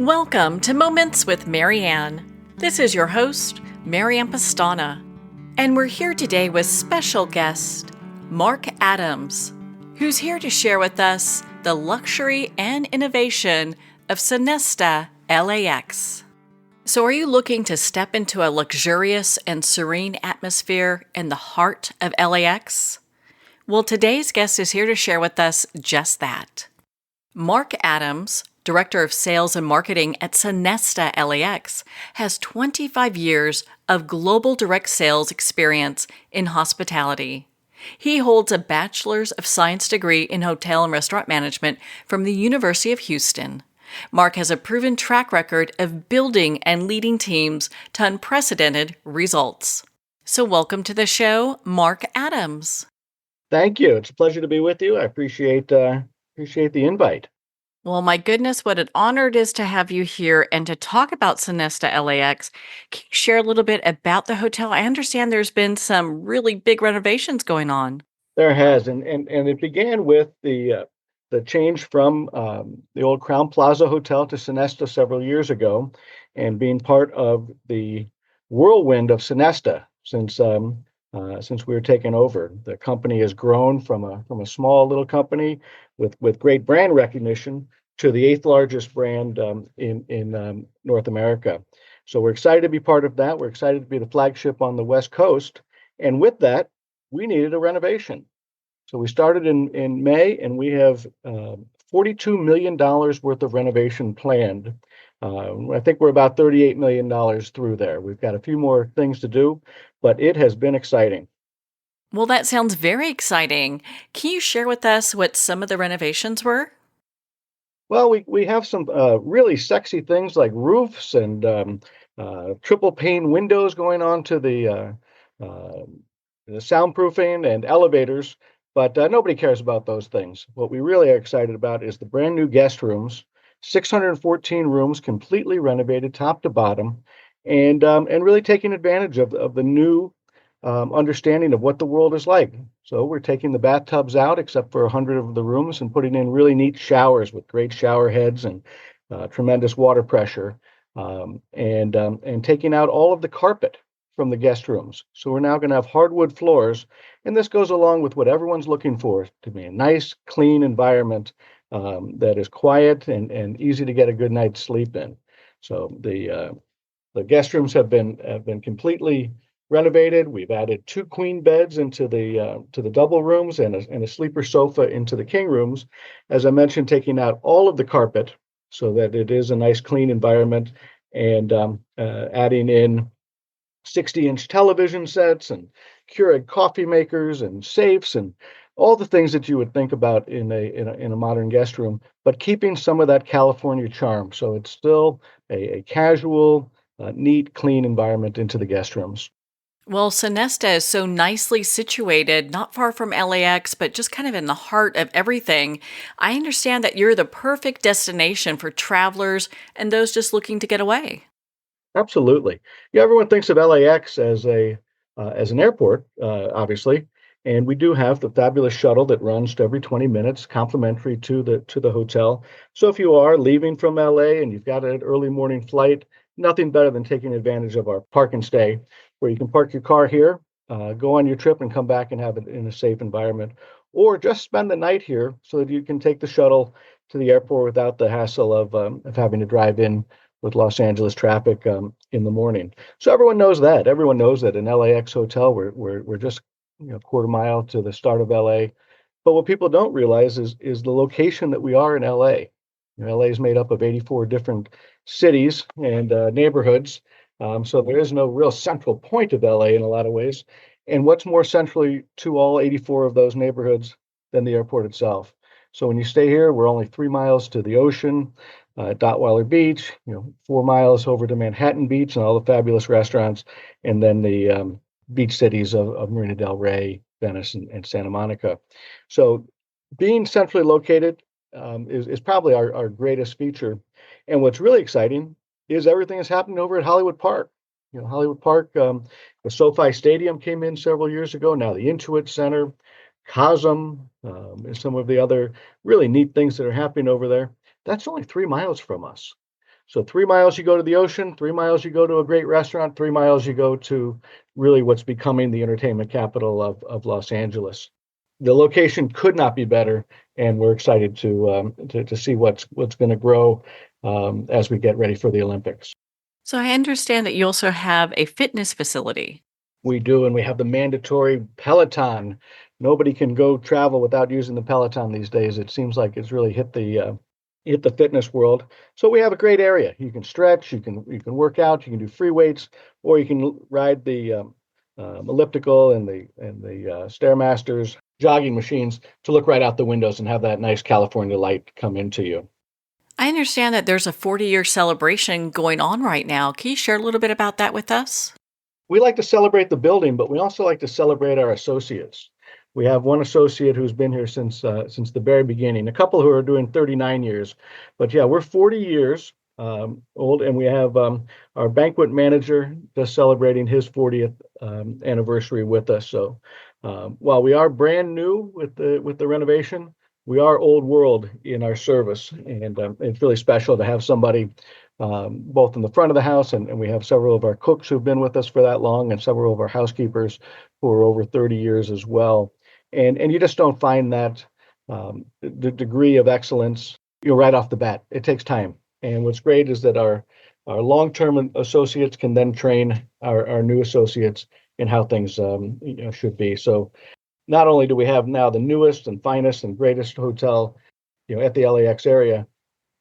Welcome to Moments with Marianne. This is your host, Marianne Pastana, and we're here today with special guest, Mark Adams, who's here to share with us the luxury and innovation of Sonesta LAX. So are you looking to step into a luxurious and serene atmosphere in the heart of LAX? Well, today's guest is here to share with us just that. Mark Adams, Director of Sales and Marketing at Sonesta LAX, has 25 years of global direct sales experience in hospitality. He holds a Bachelor's of Science degree in Hotel and Restaurant Management from the University of Houston. Mark has a proven track record of building and leading teams to unprecedented results. So welcome to the show, Mark Adams. Thank you. It's a pleasure to be with you. I appreciate the invite. Well, my goodness, what an honor it is to have you here and to talk about Sonesta LAX. Can you share a little bit about the hotel? I understand there's been some really big renovations going on. There has, and it began with the change from the old Crown Plaza Hotel to Sonesta several years ago, and being part of the whirlwind of Sonesta since we were taken over. The company has grown from a small little company with great brand recognition to the eighth largest brand in North America. So we're excited to be part of that. We're excited to be the flagship on the West Coast, and with that, we needed a renovation. So we started in May, and we have $42 million worth of renovation planned. I think we're about $38 million through there. We've got a few more things to do, but it has been exciting. Well, that sounds very exciting. Can you share with us what some of the renovations were? Well, we have some really sexy things like roofs and triple pane windows going on to the soundproofing and elevators, but nobody cares about those things. What we really are excited about is the brand new guest rooms, 614 rooms completely renovated top to bottom, and really taking advantage of the new understanding of what the world is like. So we're taking the bathtubs out, except for 100 of the rooms, and putting in really neat showers with great shower heads and tremendous water pressure, and taking out all of the carpet from the guest rooms. So we're now going to have hardwood floors, and this goes along with what everyone's looking for, to be a nice, clean environment that is quiet and easy to get a good night's sleep in. So the guest rooms have been completely renovated. We've added 2 queen beds into the double rooms and a sleeper sofa into the king rooms. As I mentioned, taking out all of the carpet so that it is a nice, clean environment, and adding in 60-inch television sets and Keurig coffee makers and safes and all the things that you would think about in a modern guest room, but keeping some of that California charm. So it's still a casual, neat, clean environment into the guest rooms. Well, Sonesta is so nicely situated, not far from LAX, but just kind of in the heart of everything. I understand that you're the perfect destination for travelers and those just looking to get away. Absolutely. Yeah, everyone thinks of LAX as an airport, obviously, and we do have the fabulous shuttle that runs to every 20 minutes, complimentary to the hotel. So if you are leaving from LA and you've got an early morning flight, nothing better than taking advantage of our park and stay, where you can park your car here, go on your trip, and come back and have it in a safe environment, or just spend the night here so that you can take the shuttle to the airport without the hassle of having to drive in with Los Angeles traffic in the morning. So everyone knows that. Everyone knows that in LAX hotel, we're just quarter mile to the start of LA. But what people don't realize is the location that we are in LA. LA is made up of 84 different cities and neighborhoods. So there is no real central point of LA in a lot of ways. And what's more centrally to all 84 of those neighborhoods than the airport itself? So when you stay here, we're only 3 miles to the ocean, Dotweiler Beach, 4 miles over to Manhattan Beach and all the fabulous restaurants, and then the beach cities of Marina del Rey, Venice, and Santa Monica. So being centrally located is probably our greatest feature. And what's really exciting is everything that's happening over at Hollywood Park. Hollywood Park, the SoFi Stadium came in several years ago. Now the Intuit Center, Cosm, and some of the other really neat things that are happening over there. That's only 3 miles from us. So 3 miles you go to the ocean, 3 miles you go to a great restaurant, 3 miles you go to really what's becoming the entertainment capital of Los Angeles. The location could not be better, and we're excited to see what's going to grow as we get ready for the Olympics. So I understand that you also have a fitness facility. We do, and we have the mandatory Peloton. Nobody can go travel without using the Peloton these days. It seems like it's really hit the fitness world. So we have a great area. You can stretch, you can work out, you can do free weights, or you can ride the elliptical and the stairmasters, jogging machines to look right out the windows and have that nice California light come into you. I understand that there's a 40-year celebration going on right now. Can you share a little bit about that with us? We like to celebrate the building, but we also like to celebrate our associates. We have one associate who's been here since the very beginning. A couple who are doing 39 years, but yeah, we're 40 years old, and we have our banquet manager just celebrating his 40th anniversary with us. So while we are brand new with the renovation, we are old world in our service, and it's really special to have somebody both in the front of the house, and we have several of our cooks who've been with us for that long, and several of our housekeepers who are over 30 years as well. And you just don't find that the degree of excellence, right off the bat. It takes time. And what's great is that our long-term associates can then train our new associates in how things should be. So not only do we have now the newest and finest and greatest hotel, at the LAX area,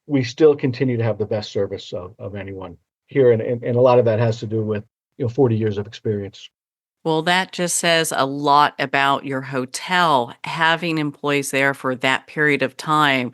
we still continue to have the best service of anyone here, and a lot of that has to do with 40 years of experience. Well, that just says a lot about your hotel, having employees there for that period of time.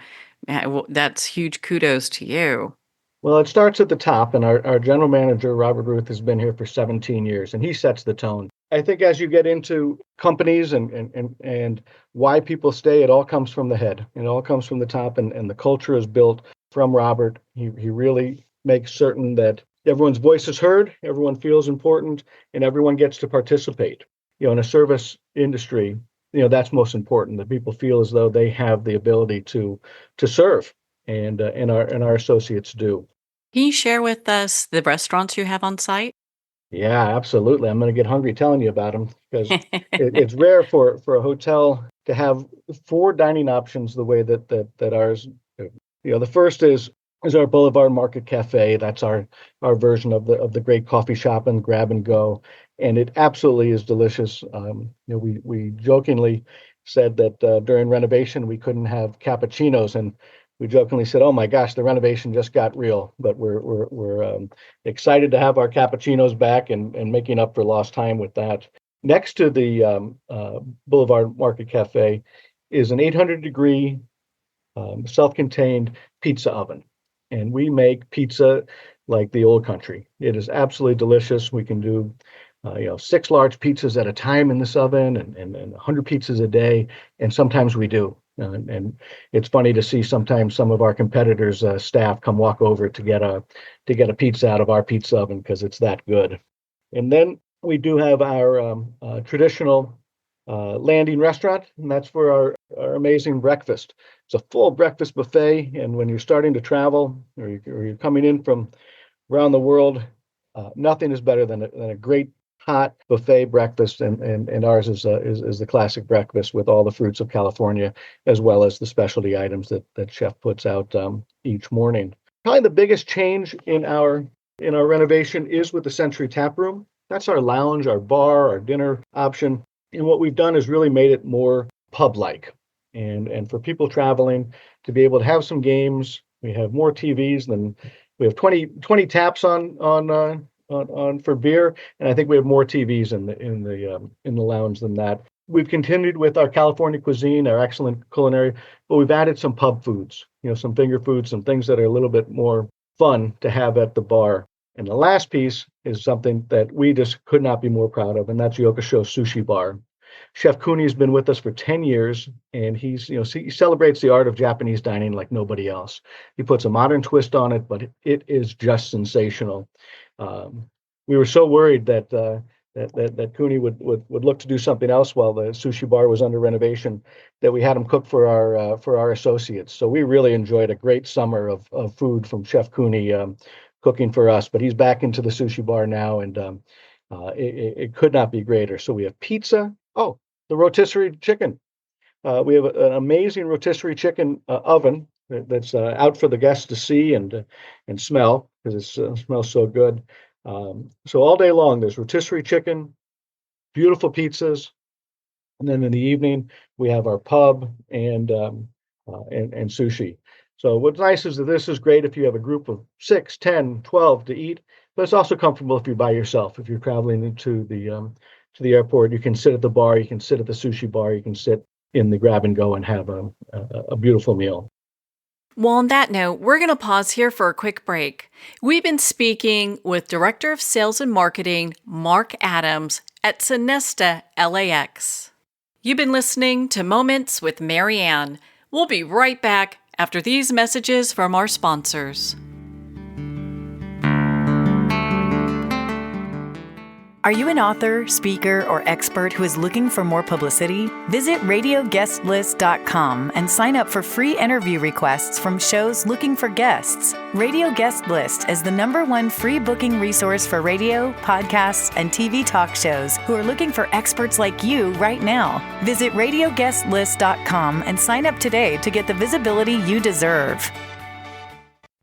That's huge kudos to you. Well, it starts at the top, and our general manager, Robert Ruth, has been here for 17 years, and he sets the tone. I think as you get into companies and why people stay, it all comes from the head. It all comes from the top, and the culture is built from Robert. He really makes certain that everyone's voice is heard, everyone feels important, and everyone gets to participate. In a service industry, that's most important, that people feel as though they have the ability to serve, and our associates do. Can you share with us the restaurants you have on site? Yeah, absolutely. I'm going to get hungry telling you about them, because it's rare for a hotel to have four dining options the way that ours do. The first is our Boulevard Market Cafe. That's our version of the great coffee shop and grab and go, and it absolutely is delicious. We jokingly said that during renovation we couldn't have cappuccinos, and we jokingly said, "Oh my gosh, the renovation just got real." But we're excited to have our cappuccinos back and making up for lost time with that. Next to the Boulevard Market Cafe is an 800-degree self-contained pizza oven, and we make pizza like the old country. It is absolutely delicious. We can do 6 large pizzas at a time in this oven, and 100 pizzas a day, and sometimes we do. And it's funny to see sometimes some of our competitors' staff come walk over to get a pizza out of our pizza oven because it's that good. And then we do have our traditional landing restaurant, and that's for our amazing breakfast. It's a full breakfast buffet, and when you're starting to travel, or you're coming in from around the world, nothing is better than a great hot buffet breakfast, and ours is the classic breakfast with all the fruits of California, as well as the specialty items that chef puts out each morning. Probably the biggest change in our renovation is with the Century Tap Room. That's our lounge, our bar, our dinner option. And what we've done is really made it more pub-like. And for people traveling to be able to have some games, we have more TVs than we have 20 taps on for beer, and I think we have more TVs in the lounge than that. We've continued with our California cuisine, our excellent culinary, but we've added some pub foods, some finger foods, some things that are a little bit more fun to have at the bar. And the last piece is something that we just could not be more proud of, and that's Yokosho Sushi Bar. Chef Cooney has been with us for 10 years, and he celebrates the art of Japanese dining like nobody else. He puts a modern twist on it, but it is just sensational. We were so worried that that Cooney would look to do something else while the sushi bar was under renovation, that we had him cook for our associates. So we really enjoyed a great summer of food from Chef Cooney cooking for us. But he's back into the sushi bar now, and it could not be greater. So we have pizza. Oh, the rotisserie chicken. We have an amazing rotisserie chicken oven that's out for the guests to see and smell, because it smells so good. So all day long, there's rotisserie chicken, beautiful pizzas, and then in the evening we have our pub and sushi. So what's nice is that this is great if you have a group of 6, 10, 12 to eat, but it's also comfortable if you're by yourself. If you're traveling to the airport, you can sit at the bar, you can sit at the sushi bar, you can sit in the grab and go and have a beautiful meal. Well, on that note, we're going to pause here for a quick break. We've been speaking with Director of Sales and Marketing, Mark Adams, at Sonesta LAX. You've been listening to Moments with Mary Ann. We'll be right back after these messages from our sponsors. Are you an author, speaker, or expert who is looking for more publicity? Visit radioguestlist.com and sign up for free interview requests from shows looking for guests. Radio Guest List is the #1 free booking resource for radio, podcasts, and TV talk shows who are looking for experts like you right now. Visit radioguestlist.com and sign up today to get the visibility you deserve.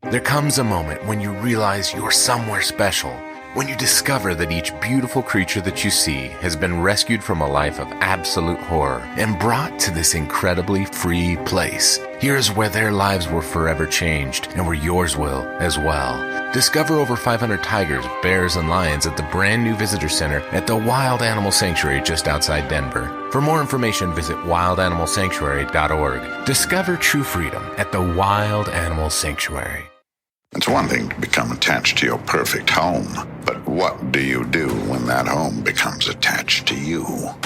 There comes a moment when you realize you're somewhere special. When you discover that each beautiful creature that you see has been rescued from a life of absolute horror and brought to this incredibly free place. Here's where their lives were forever changed and where yours will as well. Discover over 500 tigers, bears, and lions at the brand new visitor center at the Wild Animal Sanctuary just outside Denver. For more information, visit wildanimalsanctuary.org. Discover true freedom at the Wild Animal Sanctuary. It's one thing to become attached to your perfect home, but what do you do when that home becomes attached to you?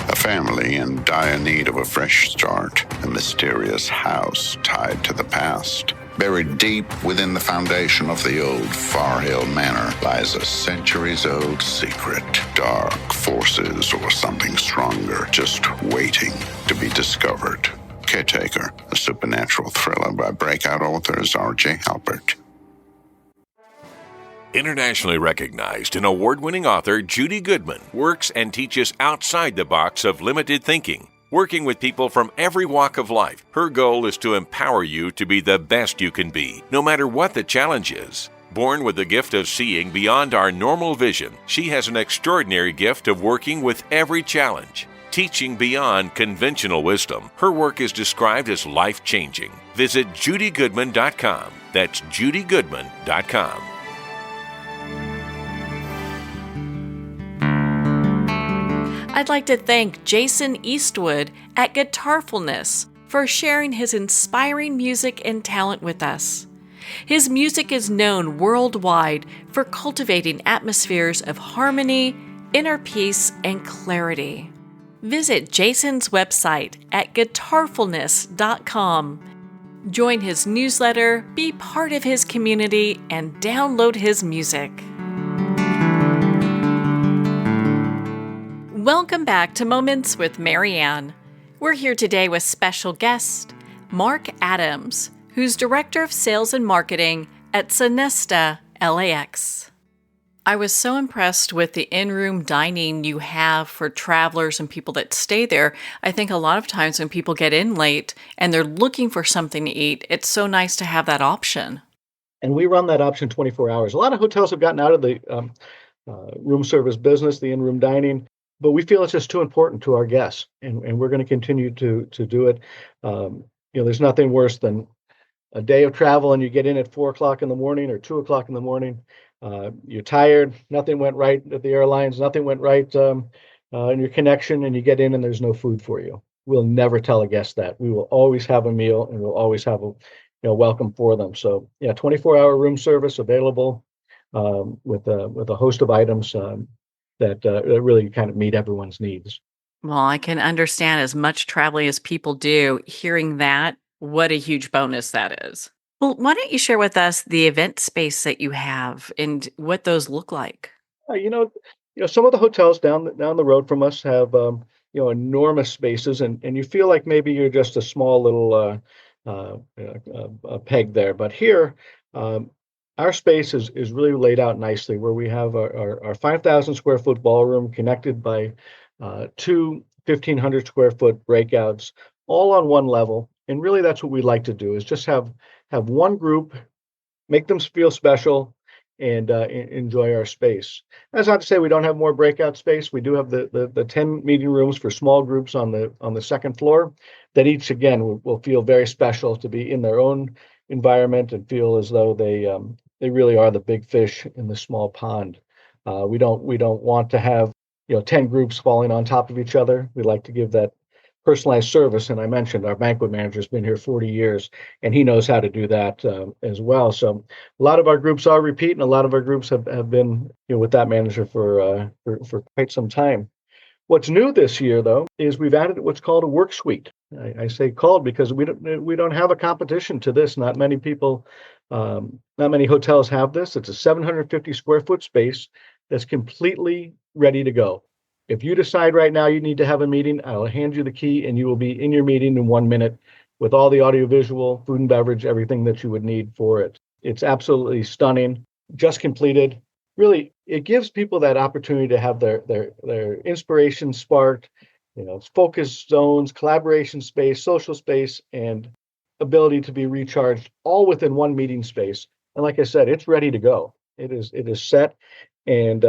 A family in dire need of a fresh start, a mysterious house tied to the past. Buried deep within the foundation of the old Far Hill Manor lies a centuries-old secret. Dark forces or something stronger just waiting to be discovered. Caretaker, a supernatural thriller by breakout authors R.J. Halpert. Internationally recognized and award-winning author Judy Goodman works and teaches outside the box of limited thinking. Working with people from every walk of life, her goal is to empower you to be the best you can be, no matter what the challenge is. Born with the gift of seeing beyond our normal vision, she has an extraordinary gift of working with every challenge. Teaching beyond conventional wisdom, her work is described as life-changing. Visit judygoodman.com. That's judygoodman.com. I'd like to thank Jason Eastwood at Guitarfulness for sharing his inspiring music and talent with us. His music is known worldwide for cultivating atmospheres of harmony, inner peace, and clarity. Visit Jason's website at guitarfulness.com. Join his newsletter, be part of his community, and download his music. Welcome back to Moments with Mary Ann. We're here today with special guest, Mark Adams, who's Director of Sales and Marketing at Sonesta LAX. I was so impressed with the in-room dining you have for travelers and people that stay there. I think a lot of times when people get in late and they're looking for something to eat, it's so nice to have that option. And we run that option 24 hours. A lot of hotels have gotten out of the room service business, the in-room dining, but we feel it's just too important to our guests, and we're going to continue to do it. There's nothing worse than a day of travel and you get in at 4:00 in the morning or 2:00 in the morning. You're tired. Nothing went right at the airlines. Nothing went right in your connection, and you get in and there's no food for you. We'll never tell a guest that. We will always have a meal, and we'll always have a welcome for them. So 24-hour room service available with a host of items that really kind of meet everyone's needs. Well, I can understand as much traveling as people do, hearing that, what a huge bonus that is. Well, why don't you share with us the event space that you have and what those look like? Uh, you know, some of the hotels down the road from us have enormous spaces, and you feel like maybe you're just a small little peg there. But here, um, our space is really laid out nicely, where we have our 5,000 square foot ballroom connected by two 1,500 square foot breakouts, all on one level. And really, that's what we like to do, is just have one group, make them feel special, and enjoy our space. That's not to say we don't have more breakout space. We do have the 10 meeting rooms for small groups on the second floor, that each again will feel very special to be in their own environment and feel as though they really are the big fish in the small pond. We don't want to have 10 groups falling on top of each other. We like to give that personalized service. And I mentioned our banquet manager's been here 40 years, and he knows how to do that as well. So a lot of our groups are repeat, and a lot of our groups have been with that manager for quite some time. What's new this year, though, is we've added what's called a work suite. I say called because we don't have a competition to this. Not many hotels have this. It's a 750 square foot space that's completely ready to go. If you decide right now you need to have a meeting, I'll hand you the key and you will be in your meeting in 1 minute with all the audiovisual, food and beverage, everything that you would need for it. It's absolutely stunning, just completed. Really, it gives people that opportunity to have their inspiration sparked, focus zones, collaboration space, social space, and ability to be recharged all within one meeting space. And like I said, it's ready to go. It is set, and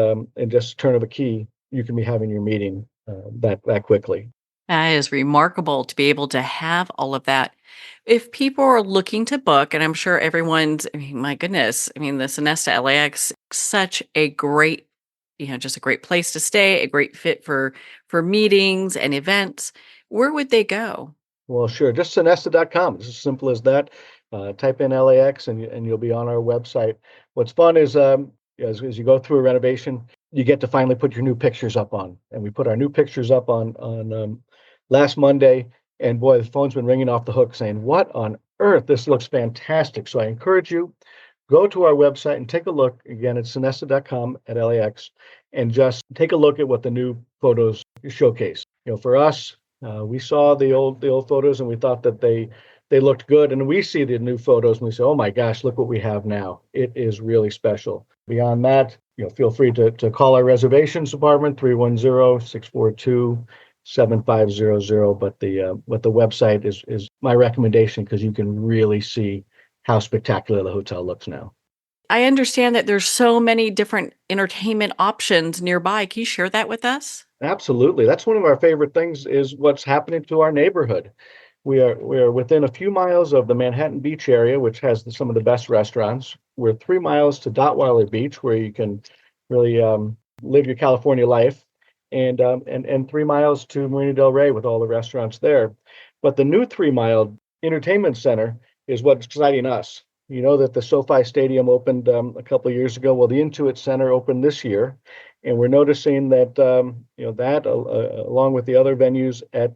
just turn of a key, you can be having your meeting that quickly. That is remarkable to be able to have all of that. If people are looking to book, and I'm sure everyone's, I mean, my goodness, I mean, the Sonesta LAX, such a great, just a great place to stay, a great fit for meetings and events. Where would they go? Well, sure. Just Sonesta.com. It's as simple as that. Type in LAX and you'll be on our website. What's fun is as you go through a renovation, you get to finally put your new pictures up on. And we put our new pictures up on last Monday. And boy, the phone's been ringing off the hook saying, "What on earth? This looks fantastic." So I encourage you, go to our website and take a look. Again, it's Sonesta.com at LAX, and just take a look at what the new photos showcase. For us, we saw the old photos and we thought that they looked good, and we see the new photos and we say, "Oh my gosh, look what we have now." It is really special. Beyond that, feel free to call our reservations department, 310-642-7500. But the website is my recommendation, because you can really see how spectacular the hotel looks now. I understand that there's so many different entertainment options nearby. Can you share that with us? Absolutely. That's one of our favorite things, is what's happening to our neighborhood. We are within a few miles of the Manhattan Beach area, which has some of the best restaurants. We're 3 miles to Dotweiler Beach, where you can really live your California life, and 3 miles to Marina Del Rey with all the restaurants there. But the new 3 mile entertainment center is what's exciting us. You know that the SoFi Stadium opened a couple of years ago. Well, the Intuit Center opened this year, and we're noticing that along with the other venues at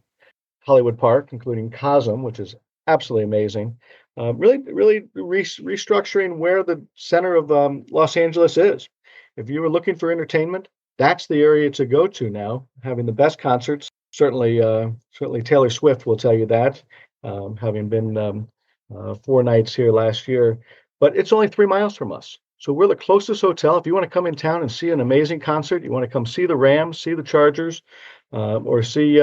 Hollywood Park, including Cosm, which is absolutely amazing, really restructuring where the center of Los Angeles is. If you were looking for entertainment, that's the area to go to now, having the best concerts. Certainly Taylor Swift will tell you that, having been 4 nights here last year. But it's only 3 miles from us. So we're the closest hotel. If you want to come in town and see an amazing concert, you want to come see the Rams, see the Chargers, or see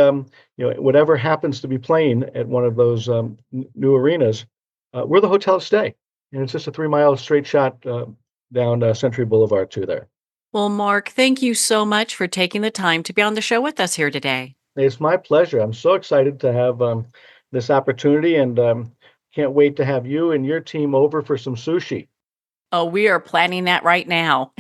whatever happens to be playing at one of those new arenas, we're the hotel to stay. And it's just a 3 mile straight shot down Century Boulevard to there. Well, Mark, thank you so much for taking the time to be on the show with us here today. It's my pleasure. I'm so excited to have this opportunity, and can't wait to have you and your team over for some sushi. Oh, we are planning that right now.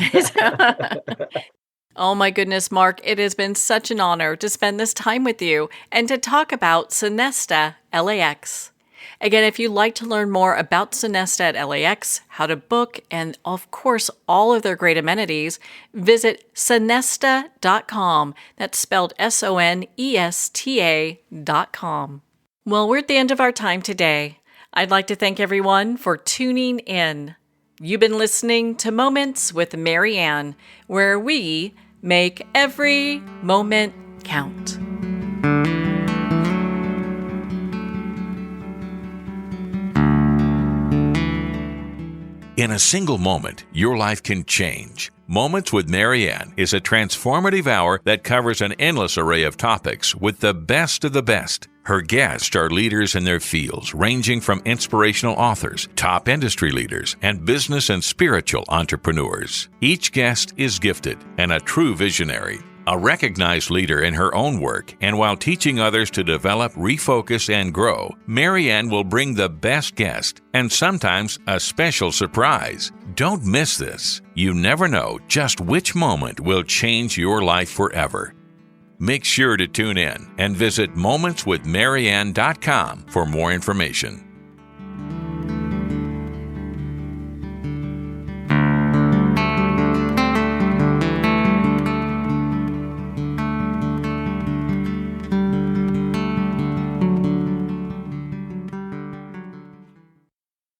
Oh my goodness, Mark, it has been such an honor to spend this time with you and to talk about Sonesta LAX. Again, if you'd like to learn more about Sonesta at LAX, how to book, and of course, all of their great amenities, visit sonesta.com. That's spelled SONESTA.com. Well, we're at the end of our time today. I'd like to thank everyone for tuning in. You've been listening to Moments with Mary Ann, where we Make every moment count. In a single moment, your life can change. Moments with Marianne is a transformative hour that covers an endless array of topics with the best of the best. Her guests are leaders in their fields, ranging from inspirational authors, top industry leaders, and business and spiritual entrepreneurs. Each guest is gifted and a true visionary, a recognized leader in her own work, and while teaching others to develop, refocus, and grow, Marianne will bring the best guest and sometimes a special surprise. Don't miss this. You never know just which moment will change your life forever. Make sure to tune in and visit momentswithmarianne.com for more information.